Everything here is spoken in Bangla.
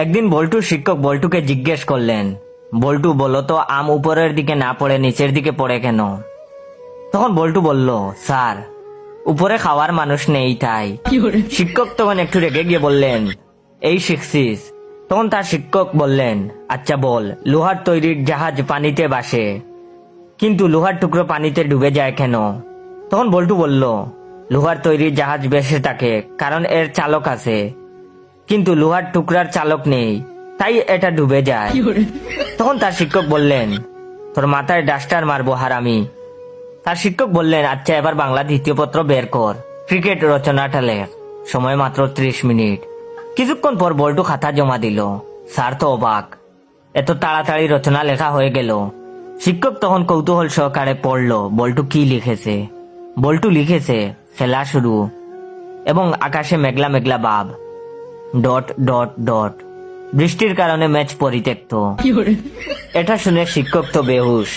একদিন বল্টুর শিক্ষক বল্টুকে জিজ্ঞেস করলেন, বল্টু বলো তো আম উপরের দিকে না পড়ে নিচের দিকে পড়ে কেন? তখন বল্টু বলল, স্যার উপরে খাওয়ার মানুষ নেই তাই। শিক্ষক তখন একটু রেগে গিয়ে বললেন, এই শিখছিস? তখন তার শিক্ষক বললেন, আচ্ছা বল, লোহার তৈরির জাহাজ পানিতে ভাসে, কিন্তু লোহার টুকরো পানিতে ডুবে যায় কেন? তখন বল্টু বলল, লোহার তৈরি জাহাজ ভেসে থাকে কারণ এর চালক আছে, কিন্তু লোহার টুকরার চালক নেই, তাই এটা ডুবে যায়। তখন তার শিক্ষক বললেন, তোর মাথায় ডাস্টার মারবো হারামি। তার শিক্ষক বললেন, আচ্ছা এবার বাংলা দ্বিতীয় পত্র বের কর, ক্রিকেট রচনাটা লেখ, সময় মাত্র 30 মিনিট। কিছুক্ষণ পর বল্টু খাতা জমা দিল। স্যার তো অবাক, এত তাড়াতাড়ি রচনা লেখা হয়ে গেল। শিক্ষক তখন কৌতূহল সহকারে পড়ল বল্টু কি লিখেছে। বল্টু লিখেছে, খেলা শুরু এবং আকাশে মেঘলা মেঘলা ভাব, ডট ডট ডট, বৃষ্টির কারণে ম্যাচ পরিত্যক্ত। এটা শুনে শিক্ষক তো বেহুশ।